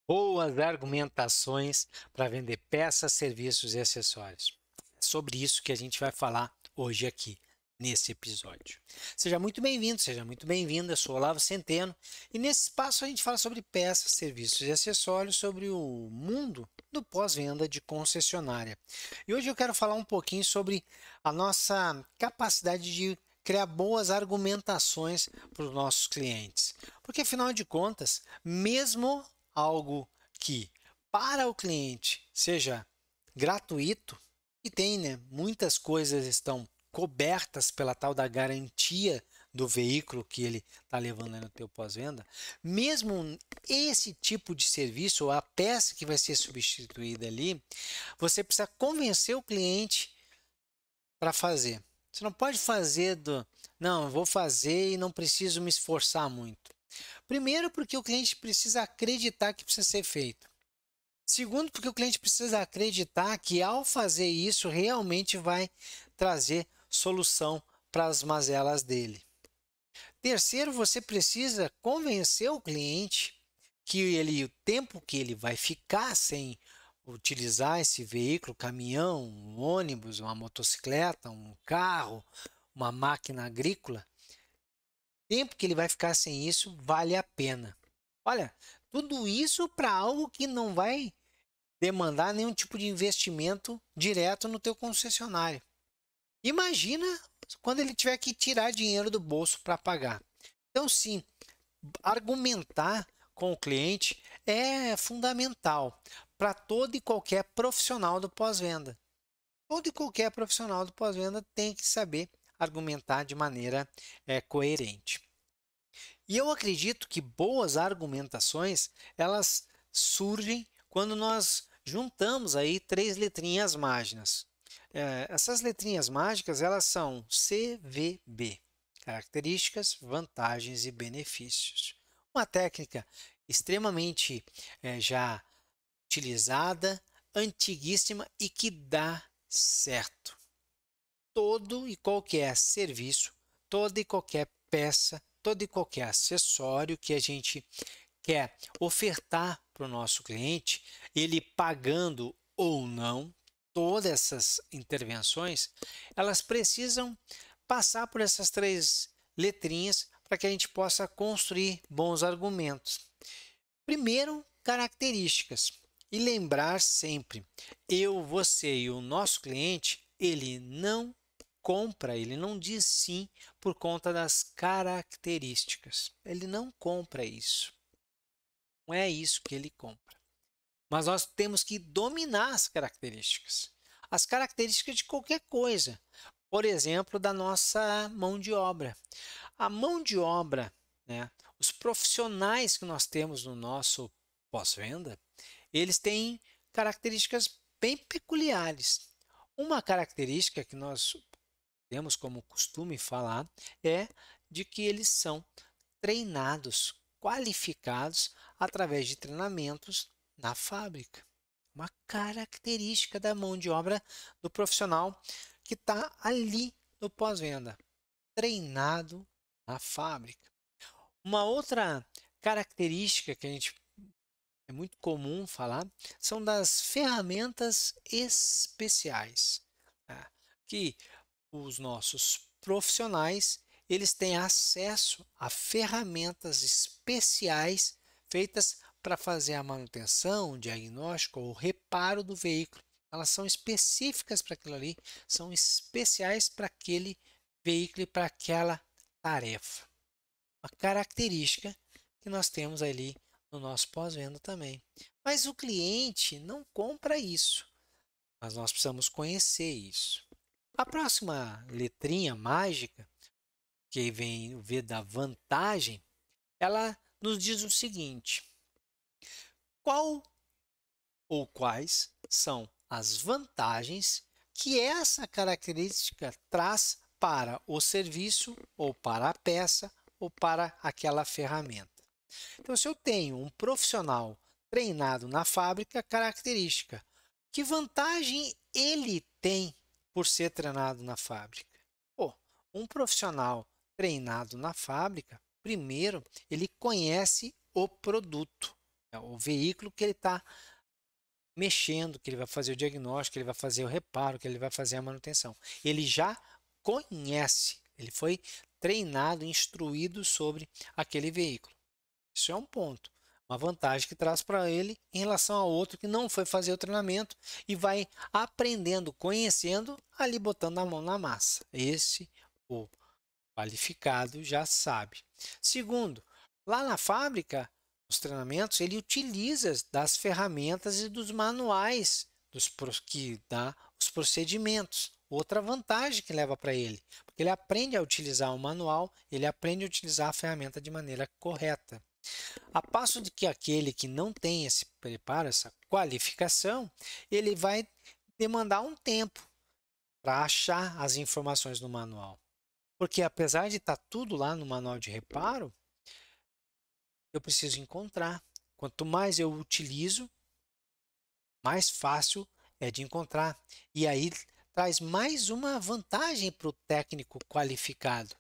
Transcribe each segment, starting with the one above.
Boas argumentações para vender peças, serviços e acessórios. É sobre isso que a gente vai falar hoje aqui nesse episódio. Seja muito bem-vindo, seja muito bem-vinda. Eu sou Olavo Centeno e nesse espaço a gente fala sobre peças, serviços e acessórios, sobre o mundo do pós-venda de concessionária. E hoje eu quero falar um pouquinho sobre a nossa capacidade de criar boas argumentações para os nossos clientes. Porque afinal de contas, mesmo algo que para o cliente seja gratuito, e tem, né? Muitas coisas estão cobertas pela tal da garantia do veículo que ele está levando no teu pós-venda, mesmo esse tipo de serviço ou a peça que vai ser substituída ali, você precisa convencer o cliente para fazer. Você não pode fazer não, eu vou fazer e não preciso me esforçar muito. Primeiro, porque o cliente precisa acreditar que precisa ser feito. Segundo, porque o cliente precisa acreditar que ao fazer isso realmente vai trazer solução para as mazelas dele. Terceiro, você precisa convencer o cliente que o tempo que ele vai ficar sem utilizar esse veículo, caminhão, um ônibus, uma motocicleta, um carro, uma máquina agrícola, tempo que ele vai ficar sem isso vale a pena. Olha, tudo isso para algo que não vai demandar nenhum tipo de investimento direto no teu concessionário. Imagina quando ele tiver que tirar dinheiro do bolso para pagar. Então, sim, argumentar com o cliente é fundamental para todo e qualquer profissional do pós-venda. Todo e qualquer profissional do pós-venda tem que saber argumentar de maneira coerente. E eu acredito que boas argumentações, elas surgem quando nós juntamos aí três letrinhas mágicas. Essas letrinhas mágicas, elas são CVB, características, vantagens e benefícios. Uma técnica extremamente já utilizada, antiguíssima e que dá certo. Todo e qualquer serviço, toda e qualquer peça, todo e qualquer acessório que a gente quer ofertar para o nosso cliente, ele pagando ou não, todas essas intervenções, elas precisam passar por essas três letrinhas para que a gente possa construir bons argumentos. Primeiro, características. E lembrar sempre, eu, você e o nosso cliente, ele não compra, ele não diz sim por conta das características. Ele não compra isso. Não é isso que ele compra. Mas nós temos que dominar as características. As características de qualquer coisa. Por exemplo, da nossa mão de obra. A mão de obra, né, os profissionais que nós temos no nosso pós-venda, eles têm características bem peculiares. Uma característica que nós temos como costume falar é de que eles são treinados, qualificados através de treinamentos na fábrica. Uma característica da mão de obra do profissional que está ali no pós-venda, treinado na fábrica. Uma outra característica que a gente é muito comum falar são das ferramentas especiais, tá? Que os nossos profissionais eles têm acesso a ferramentas especiais feitas para fazer a manutenção, o diagnóstico ou reparo do veículo. Elas são específicas para aquilo ali, são especiais para aquele veículo e para aquela tarefa. Uma característica que nós temos ali no nosso pós-venda também. Mas o cliente não compra isso, mas nós precisamos conhecer isso. A próxima letrinha mágica, que vem o V da vantagem, ela nos diz o seguinte: qual ou quais são as vantagens que essa característica traz para o serviço ou para a peça ou para aquela ferramenta. Então, se eu tenho um profissional treinado na fábrica, característica, que vantagem ele tem por ser treinado na fábrica? Pô, um profissional treinado na fábrica, primeiro, ele conhece o produto. É o veículo que ele está mexendo, que ele vai fazer o diagnóstico, que ele vai fazer o reparo, que ele vai fazer a manutenção. Ele já conhece, ele foi treinado, instruído sobre aquele veículo. Isso é um ponto, uma vantagem que traz para ele em relação ao outro que não foi fazer o treinamento e vai aprendendo, conhecendo, ali botando a mão na massa. Esse, o qualificado, já sabe. Segundo, lá na fábrica, os treinamentos, ele utiliza das ferramentas e dos manuais que dá os procedimentos. Outra vantagem que leva para ele, porque ele aprende a utilizar o manual, ele aprende a utilizar a ferramenta de maneira correta. A passo de que aquele que não tem esse preparo, essa qualificação, ele vai demandar um tempo para achar as informações no manual. Porque apesar de estar tudo lá no manual de reparo, eu preciso encontrar. Quanto mais eu utilizo, mais fácil é de encontrar. E aí traz mais uma vantagem para o técnico qualificado.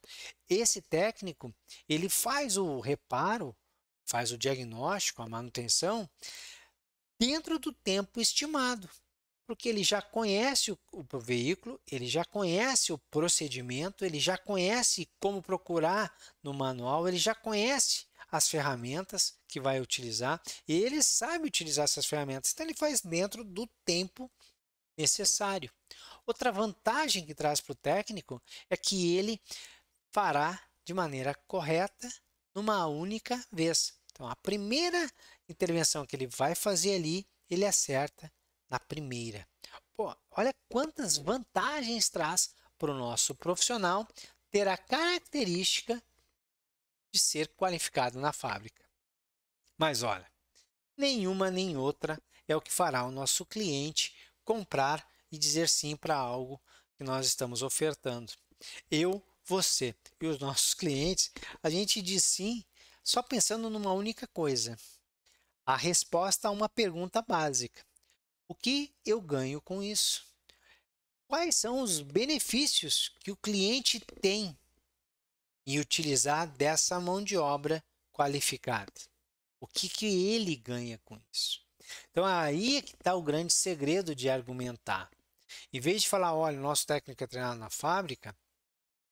Esse técnico, ele faz o reparo, faz o diagnóstico, a manutenção, dentro do tempo estimado. Porque ele já conhece o veículo, ele já conhece o procedimento, ele já conhece como procurar no manual, ele já conhece as ferramentas que vai utilizar e ele sabe utilizar essas ferramentas, então ele faz dentro do tempo necessário. Outra vantagem que traz para o técnico é que ele fará de maneira correta numa única vez. Então, a primeira intervenção que ele vai fazer ali, ele acerta na primeira. Pô, olha quantas vantagens traz para o nosso profissional ter a característica de ser qualificado na fábrica. Mas olha, nenhuma nem outra é o que fará o nosso cliente comprar e dizer sim para algo que nós estamos ofertando. Eu, você e os nossos clientes, a gente diz sim só pensando numa única coisa: a resposta a uma pergunta básica. O que eu ganho com isso? Quais são os benefícios que o cliente tem em utilizar dessa mão de obra qualificada? O que ele ganha com isso? Então, aí é que está o grande segredo de argumentar. Em vez de falar, olha, o nosso técnico é treinado na fábrica,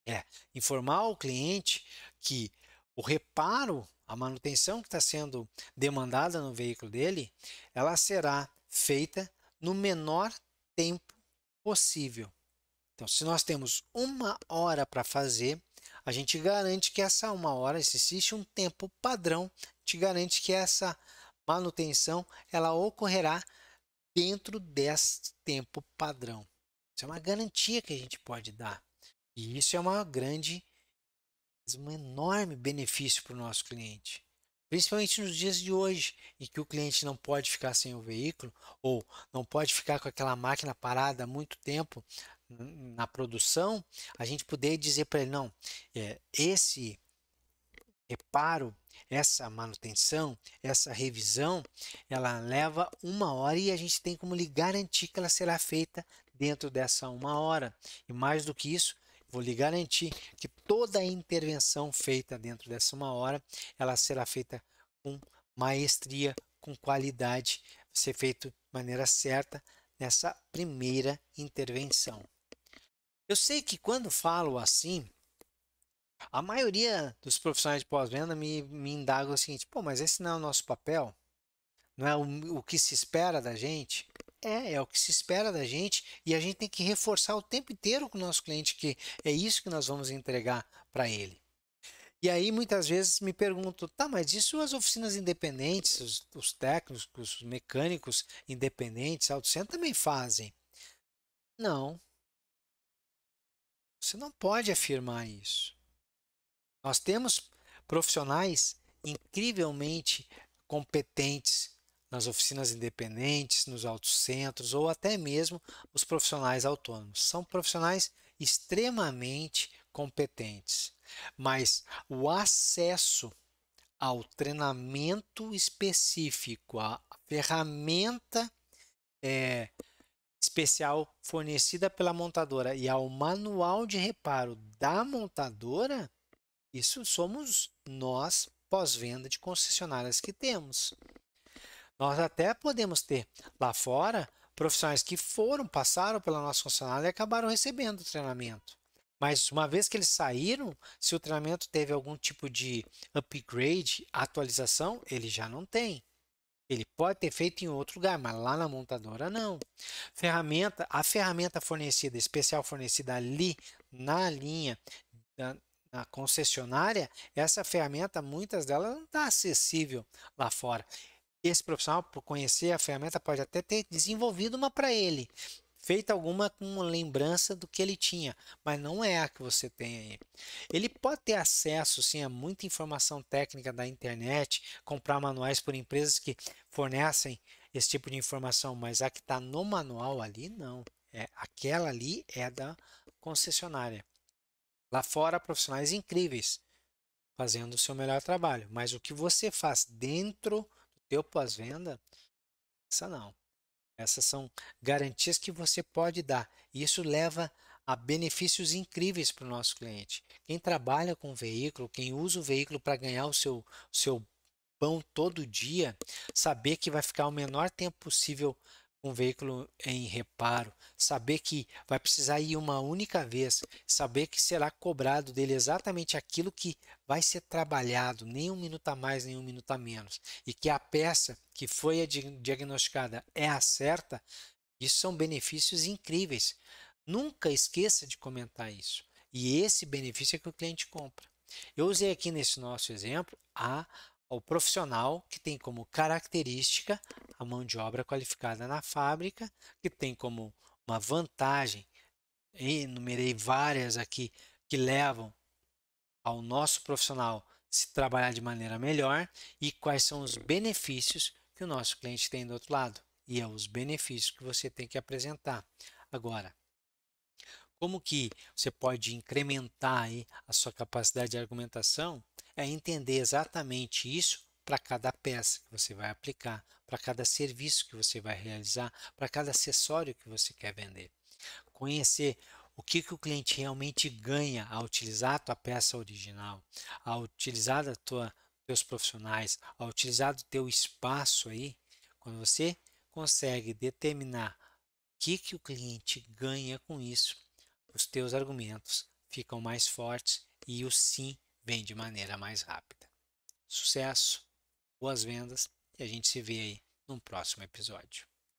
é informar ao cliente que o reparo, a manutenção que está sendo demandada no veículo dele, ela será feita no menor tempo possível. Então, se nós temos 1 hora para fazer, a gente garante que essa 1 hora, se existe um tempo padrão, a gente garante que essa manutenção ela ocorrerá dentro desse tempo padrão. Isso é uma garantia que a gente pode dar. E isso é um enorme benefício para o nosso cliente. Principalmente nos dias de hoje, em que o cliente não pode ficar sem o veículo ou não pode ficar com aquela máquina parada há muito tempo na produção, a gente poder dizer para ele, não, esse reparo, essa manutenção, essa revisão, ela leva 1 hora e a gente tem como lhe garantir que ela será feita dentro dessa 1 hora. E mais do que isso, vou lhe garantir que toda a intervenção feita dentro dessa 1 hora, ela será feita com maestria, com qualidade, ser feito de maneira certa nessa primeira intervenção. Eu sei que quando falo assim, a maioria dos profissionais de pós-venda me indagam o seguinte: pô, mas esse não é o nosso papel? Não é o que se espera da gente? É o que se espera da gente e a gente tem que reforçar o tempo inteiro com o nosso cliente que é isso que nós vamos entregar para ele. E aí muitas vezes me pergunto, tá, mas isso as oficinas independentes, os técnicos, os mecânicos independentes, autocentro também fazem? Não, você não pode afirmar isso. Nós temos profissionais incrivelmente competentes nas oficinas independentes, nos autocentros ou até mesmo os profissionais autônomos. São profissionais extremamente competentes, mas o acesso ao treinamento específico, à ferramenta especial fornecida pela montadora e ao manual de reparo da montadora, isso somos nós, pós-venda de concessionárias, que temos. Nós até podemos ter lá fora profissionais que passaram pela nossa concessionária e acabaram recebendo o treinamento. Mas uma vez que eles saíram, se o treinamento teve algum tipo de upgrade, atualização, ele já não tem. Ele pode ter feito em outro lugar, mas lá na montadora não. A ferramenta fornecida, especial fornecida ali na linha da, na concessionária, essa ferramenta, muitas delas não está acessível lá fora. Esse profissional, por conhecer a ferramenta, pode até ter desenvolvido uma para ele, feita alguma com uma lembrança do que ele tinha, mas não é a que você tem aí. Ele pode ter acesso, sim, a muita informação técnica da internet, comprar manuais por empresas que fornecem esse tipo de informação, mas a que está no manual ali, não. Aquela ali é da concessionária. Lá fora, profissionais incríveis fazendo o seu melhor trabalho, mas o que você faz dentro do teu pós-venda, essa não. Essas são garantias que você pode dar. E isso leva a benefícios incríveis para o nosso cliente. Quem trabalha com veículo, quem usa o veículo para ganhar o seu pão todo dia, saber que vai ficar o menor tempo possível com o veículo em reparo, saber que vai precisar ir uma única vez, saber que será cobrado dele exatamente aquilo que vai ser trabalhado, nem um minuto a mais, nem um minuto a menos, e que a peça que foi diagnosticada é a certa, isso são benefícios incríveis. Nunca esqueça de comentar isso. E esse benefício é que o cliente compra. Eu usei aqui nesse nosso exemplo o profissional que tem como característica a mão de obra qualificada na fábrica, que tem como uma vantagem, e enumerei várias aqui, que levam ao nosso profissional se trabalhar de maneira melhor e quais são os benefícios que o nosso cliente tem do outro lado. E é os benefícios que você tem que apresentar. Agora, como que você pode incrementar aí a sua capacidade de argumentação? É entender exatamente isso para cada peça que você vai aplicar, para cada serviço que você vai realizar, para cada acessório que você quer vender. Conhecer o que o cliente realmente ganha ao utilizar a tua peça original, ao utilizar teus profissionais, ao utilizar o teu espaço aí, quando você consegue determinar o que o cliente ganha com isso, os teus argumentos ficam mais fortes e o sim vem de maneira mais rápida. Sucesso, boas vendas e a gente se vê aí no próximo episódio.